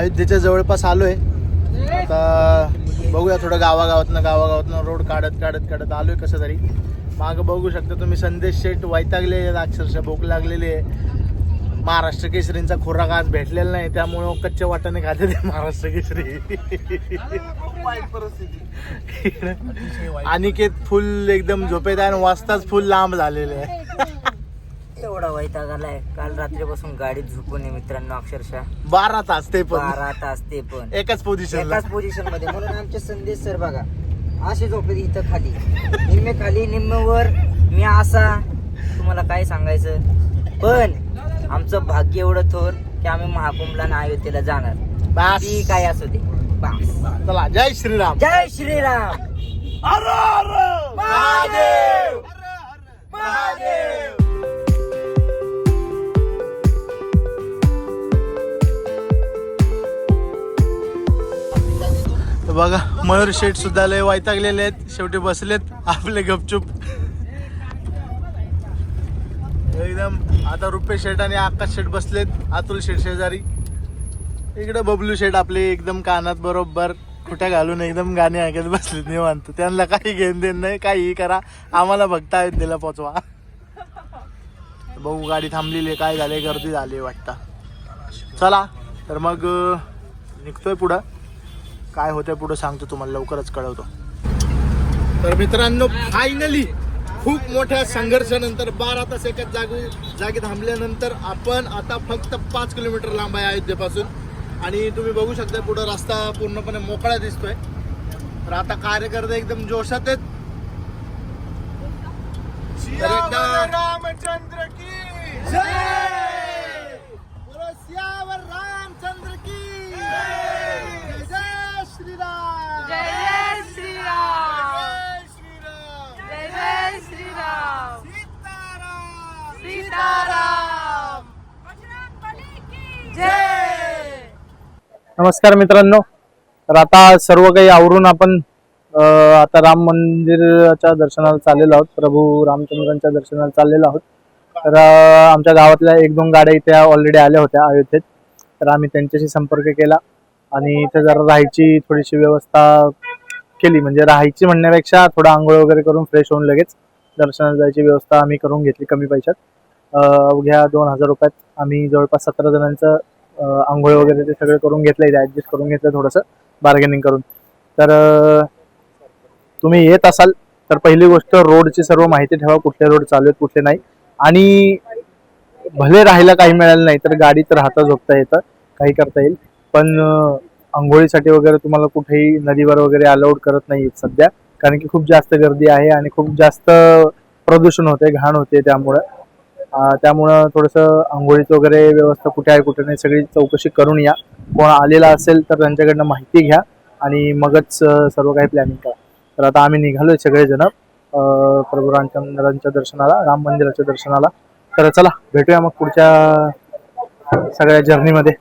अयोध्येच्या जवळपास आलोय. आता बघूया थोडं गावागावातनं रोड काढत आलोय कसं तरी. मागं बघू शकता तुम्ही संदेश शेट वैतागले, अक्षरशः भूक लागलेली आहे. महाराष्ट्र केसरींचा खुराक आज भेटलेला नाही, त्यामुळं कच्च्या वाटाने खाते ते महाराष्ट्र केसरी. अनिकेत फुल एकदम झोपेत आहे आणि वाजताच फुल लांब झालेले आहे. एवढा वैताग आलाय. काल रात्रीपासून गाडीत झोपून मित्रांनो, अक्षरशः 12 तास ते पण 12 तास ते पण एकाच पोझिशन मध्ये. म्हणून आमचे संदेश सर बघा असे झोपले इथं खाली, निम्मे वर. मी असा तुम्हाला काय सांगायचं, पण आमचं भाग्य एवढं थोर की आम्ही महाकुंभला आणि अयोध्येला जाणार. बस ती काय असू दे बस. चला, जय श्रीराम. जय श्रीराम. हर हर महादेव. महादेव. बघा मयूर शेठ सुद्धा लय वैतागलेले आहेत, शेवटी बसलेत आपले गपचूप एकदम. आता रुपे शेठ आणि आकाश शेठ बसलेत, अतुल शेठ शेजारी. इकडे बबलू शेठ आपले एकदम कानात बरोबर खुट्या घालून एकदम गाणे ऐकत बसलेत निवांत. त्यांना काही घेण देण नाही, काही करा, आम्हाला बघता अयोध्येला पोचवा. बघू गाडी थांबलेली, काय झाले, गर्दी झाली वाटतं. चला तर मग निघतोय पुढं. काय होतंय पुढं सांगतो तुम्हाला, लवकरच कळवतो. तर मित्रांनो फायनली खूप मोठ्या संघर्षानंतर 12 तास एकाच जागी थांबल्यानंतर आपण आता फक्त 5 किलोमीटर लांब आहे अयोध्येपासून. आणि तुम्ही बघू शकता पुढं रस्ता पूर्णपणे मोकळा दिसतोय. तर आता कार्यकर्ते एकदम जोशात आहेत. रामचंद्र की जय. बोलो सियावर रामचंद्र की जय. जय श्रीराम. जय श्रीराम. जय श्रीराम. जय श्रीराम. सीताराम. सीताराम. बजरंगबली की जय. नमस्कार मित्रांनो. तर आता सर्व काही आवरून आपण आता राम मंदिराच्या दर्शनाला चाललेलो आहोत. प्रभू रामचंद्रांच्या दर्शनाला चाललेलो आहोत. तर आमच्या गावातल्या 1-2 गाड्या इथे ऑलरेडी आल्या होत्या अयोध्येत. तर आम्ही त्यांच्याशी संपर्क केला आणि इथे जरा राहायची थोडीशी व्यवस्था केली. म्हणजे राहायची म्हणण्यापेक्षा थोडं आंघोळ वगैरे करून फ्रेश होऊन लगेच दर्शनाला जायची व्यवस्था आम्ही करून घेतली कमी पैशात. अवघ्या 2000 रुपयात आम्ही जवळपास 17 जणांचं आंघोळ वगैरे ते सगळं करून घेतलं, ऍडजस्ट करून घेतलं थोडंसं बार्गेनिंग करून. तर तुम्ही येत असाल तर पहिली गोष्ट रोडची सर्व माहिती ठेवा, कुठले रोड चालू आहेत कुठले नाही. आणि भले राहायला काही मिळालं नाही तर गाडीत राहता झोपता येतं, काही करता येईल. पण आंघोळीसाठी वगैरे तुम्हाला कुठेही नदीवर वगैरे अलाउड करत नाही सध्या, कारण की खूप जास्त गर्दी आहे आणि खूप जास्त प्रदूषण होते, घाण होते. त्यामुळं थोडंसं आंघोळीचं वगैरे व्यवस्था कुठे आहे कुठे नाही सगळी चौकशी करून या. कोण आलेला असेल तर त्यांच्याकडनं माहिती घ्या आणि मगच सर्व काही प्लॅनिंग करा. तर आता आम्ही निघालोय सगळेजण प्रभू रामचंद्रांच्या दर्शनाला, राम मंदिराच्या दर्शनाला. तर चला भेटूया मग पुढच्या सगळ्या जर्नीमध्ये.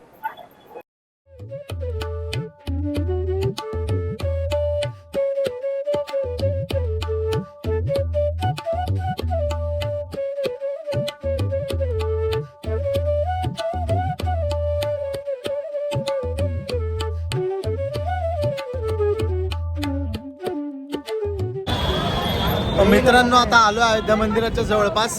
मित्रांनो आता आलो अयोध्या मंदिराच्या जवळपास.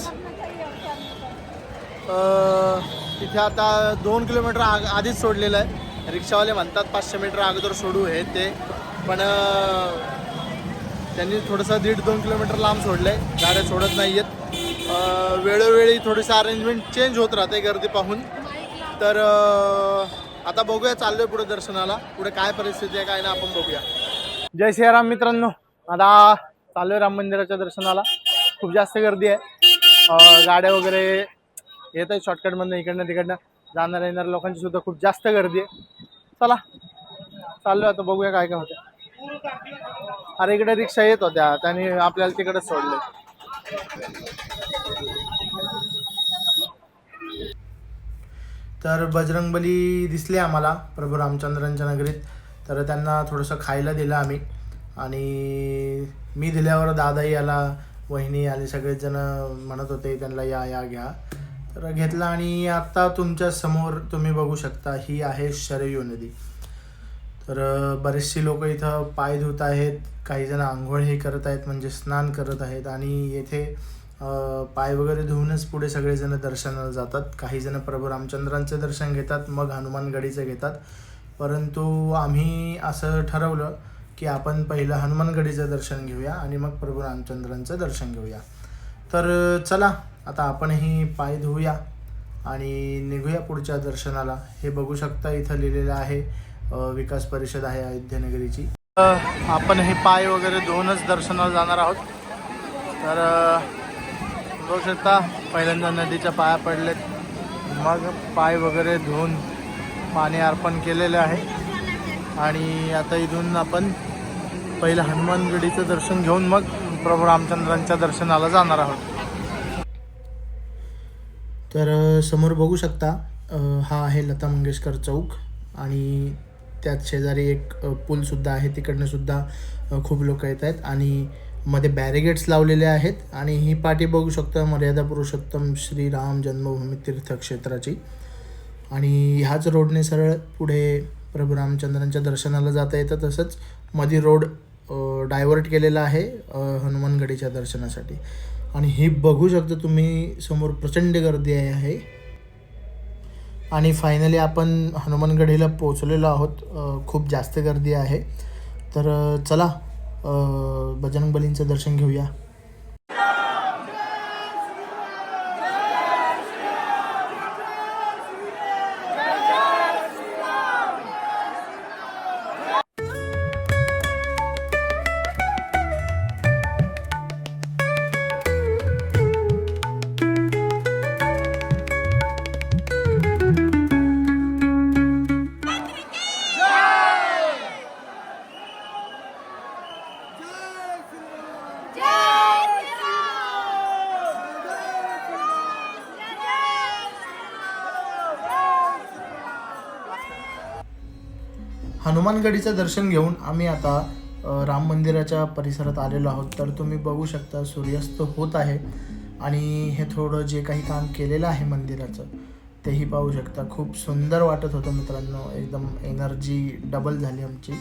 तिथे आता 2 किलोमीटर आधीच सोडलेलं आहे. रिक्षावाले म्हणतात 500 मीटर अगोदर सोडू हे ते, पण त्यांनी थोडंसं 1.5-2 किलोमीटर लांब सोडलंय, गाड्या सोडत नाही आहेत. वेळोवेळी थोडीसं अरेंजमेंट चेंज होत राहते गर्दी पाहून. तर आता बघूया, चाललोय पुढे दर्शनाला. पुढे काय परिस्थिती आहे काय ना आपण बघूया. जय श्रीराम मित्रांनो. आता चालू आहे राम मंदिराच्या दर्शनाला. खूप जास्त गर्दी आहे, गाड्या वगैरे येत आहेत शॉर्टकटमधनं, इकडनं तिकडनं जाणाऱ्या येणाऱ्या लोकांची सुद्धा खूप जास्त गर्दी आहे. चला चाललो आता, बघूया काय काय होतं. अरे इकडे रिक्षा येत होत्या, त्यांनी आपल्याला तिकडेच सोडले. तर बजरंगबली दिसले आम्हाला प्रभू रामचंद्रांच्या नगरीत. तर त्यांना थोडंसं खायला दिलं आम्ही, आणि मी दिल्यावर दादाही आला, वहिनी आली, सगळेच जण म्हणत होते त्यांना या घ्या. तर घेतला आणि आता तुमच्या समोर तुम्ही बघू शकता ही आहे शरयू नदी. तर बरेचशी लोक इथं पाय धुत आहेत, काही जण आंघोळ हे करत आहेत म्हणजे स्नान करत आहेत आणि येथे पाय वगैरे धुवूनच पुढे सगळेजण दर्शनाला जातात. काही जण प्रभू रामचंद्रांचे दर्शन घेतात, मग हनुमानगडीचं घेतात. परंतु आम्ही असं ठरवलं की आपण पहिलं हनुमानगडीचं दर्शन घेऊया आणि मग प्रभू रामचंद्रांचं दर्शन घेऊया. तर चला आता आपणही पाय धुवूया आणि निघूया पुढच्या दर्शनाला. हे बघू शकता इथं लिहिलेलं आहे विकास परिषद आहे अयोध्यानगरीची. आपण हे पाय वगैरे धुवूनच दर्शनाला जाणार आहोत. तर बघू शकता पहिल्यांदा नदीच्या पाया पडलेत, मग पाय वगैरे धुवून पाणी अर्पण केलेलं आहे आणि आता इथून आपण पहिलं हनुमानगडीचं दर्शन घेऊन मग प्रभू रामचंद्रांच्या दर्शनाला जाणार आहोत. तर समोर बघू शकता हा आहे लता मंगेशकर चौक आणि त्यात शेजारी एक पूलसुद्धा आहे. तिकडनं सुद्धा खूप लोक येत आहेत आणि मध्ये बॅरिगेट्स लावलेले आहेत आणि ही पाटी बघू शकता मर्यादा पुरुषोत्तम श्रीराम जन्मभूमी तीर्थक्षेत्राची. आणि ह्याच रोडने सरळ पुढे प्रभू रामचंद्रांच्या दर्शनाला जाता येतं. तसंच मध्ये रोड डायव्हर्ट केलेला आहे हनुमानगडीच्या दर्शनासाठी. आणि ही बघू शकता तुम्ही समोर प्रचंड गर्दी आहे. आणि फायनली आपण हनुमानगडीला पोचलेलो आहोत. खूप जास्त गर्दी आहे. तर चला बजरंगबलींचं दर्शन घेऊया. हनुमानगडीचं दर्शन घेऊन आम्ही आता राम मंदिराच्या परिसरात आलेलो आहोत. तर तुम्ही बघू शकता सूर्यास्त होत आहे आणि हे थोडं जे काही काम केलेलं आहे मंदिराचं तेही पाहू शकता. खूप सुंदर वाटत होतं मित्रांनो, एकदम एनर्जी डबल झाली आमची.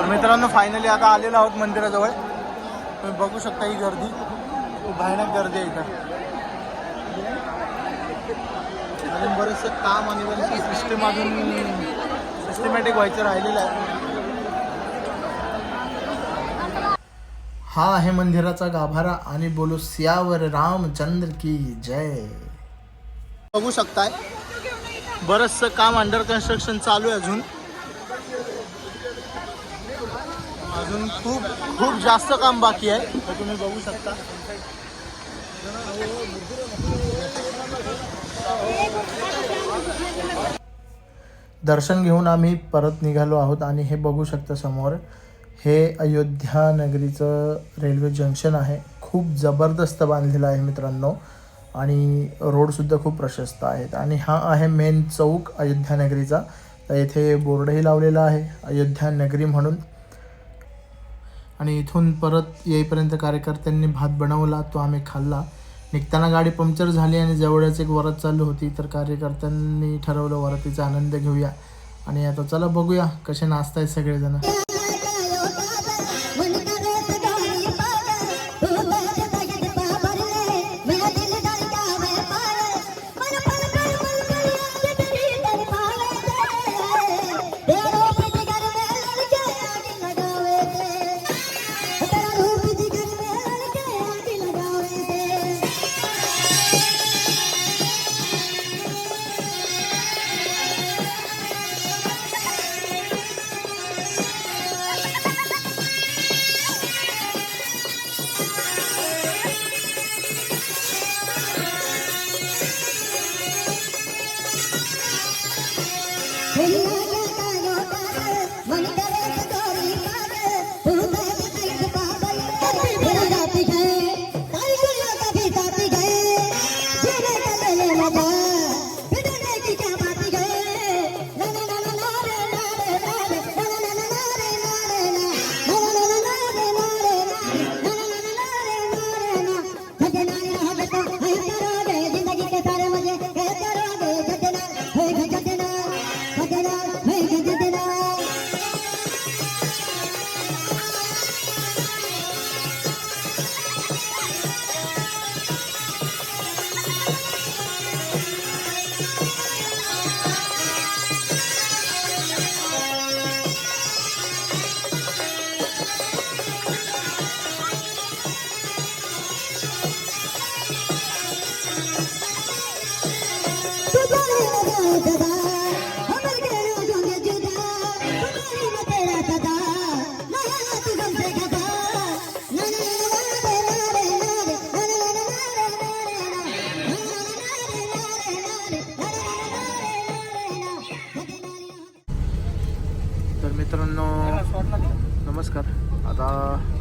मित्रांनो फायनली आता आलेलो आहोत मंदिराजवळ. तुम्ही बघू शकता ही गर्दी, भयानक गर्दी आहे इथं. अजून बरेचसे काम आणि बरेचसे सिस्टम अजून सिस्टमॅटिक व्हायचं राहिलेलं आहे. हा आहे मंदिराचा गाभारा आणि बोलो सियावर रामचंद्र की जय. बघू शकताय बरंचसं काम अंडर कन्स्ट्रक्शन चालू आहे. अजून खूप जास्त काम बाकी आहे. तर तुम्ही बघू शकता. दर्शन घेऊन आम्ही परत निघालो आहोत आणि हे बघू शकता समोर हे अयोध्या नगरीचं रेल्वे जंक्शन आहे. खूप जबरदस्त बांधलेलं आहे मित्रांनो आणि रोडसुद्धा खूप प्रशस्त आहेत. आणि हा आहे मेन चौक अयोध्या नगरीचा. तर येथे बोर्डही लावलेला आहे अयोध्या नगरी म्हणून. आणि इथून परत येईपर्यंत कार्यकर्त्यांनी भात बनवला, तो आम्ही खाल्ला. निघताना गाडी पंक्चर झाली आणि जवळच एक वरात चालू होती. तर कार्यकर्त्यांनी ठरवलं वरातीचा आनंद घेऊया. आणि आता चला बघूया कसे नाचतायत सगळेजण.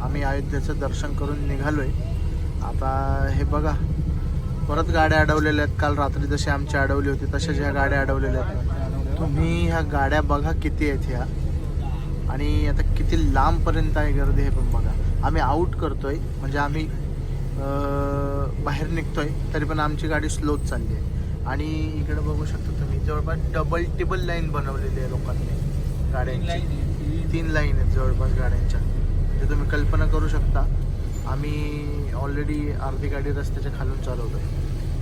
आम्ही अयोध्येचं दर्शन करून निघालो आहे. आता हे बघा परत गाड्या अडवलेल्या आहेत. काल रात्री जशी आमची अडवली होती तशाच ह्या गाड्या अडवलेल्या आहेत. तुम्ही ह्या गाड्या बघा किती आहेत ह्या, आणि आता किती लांबपर्यंत आहे गर्दी हे पण बघा. आम्ही आऊट करतोय म्हणजे आम्ही बाहेर निघतोय तरी पण आमची गाडी स्लोच चालली आहे. आणि इकडे बघू शकता तुम्ही जवळपास डबल टिबल लाईन बनवलेली आहे लोकांनी गाड्यांची. 3 लाईन आहेत जवळपास गाड्यांच्या. म्हणजे तुम्ही कल्पना करू शकता आम्ही ऑलरेडी अर्धी गाडी रस्त्याच्या खालून चालवतोय.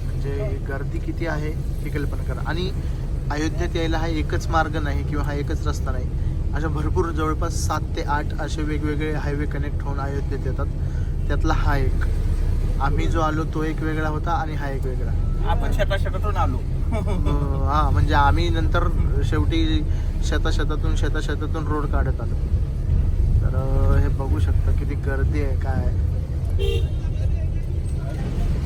म्हणजे गर्दी किती आहे ही कल्पना करा. आणि अयोध्येत यायला हा एकच मार्ग नाही किंवा हा एकच रस्ता नाही. अशा भरपूर जवळपास 7 ते 8 असे वेगवेगळे हायवे कनेक्ट होऊन अयोध्येत येतात. त्यातला हा एक. आम्ही जो आलो तो एक वेगळा होता आणि हा एक वेगळा. आपण शेतातून आलो. हां म्हणजे आम्ही नंतर शेवटी शेतातून रोड काढत आलो. तर हे बघू शकता किती गर्दी आहे काय.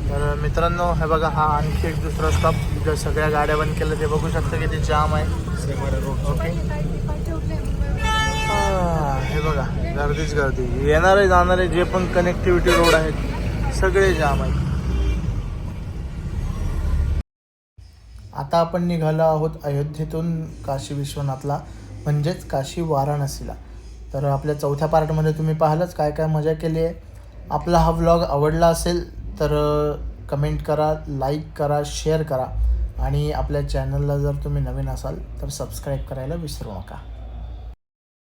तर मित्रांनो हे बघा हा आणखी एक दुसरा स्टॉप जिथं सगळ्या गाड्या बंद केल्या ते बघू शकता किती जाम आहे. ओके हे बघा गर्दीच गर्दी. येणारे जाणारे जे पण कनेक्टिव्हिटी रोड आहेत सगळे जाम आहेत. आता आपण निघालो आहोत अयोध्येतून काशी विश्वनाथला म्हणजेच काशी वाराणसीला. तर आपल्या 4थ्या पार्टमध्ये तुम्ही पाहिलंच काय काय मजा केली आहे. आपला हा व्लॉग आवडला असेल तर कमेंट करा, लाईक करा, शेअर करा आणि आपल्या चॅनलला जर तुम्ही नवीन असाल तर सबस्क्राईब करायला विसरू नका.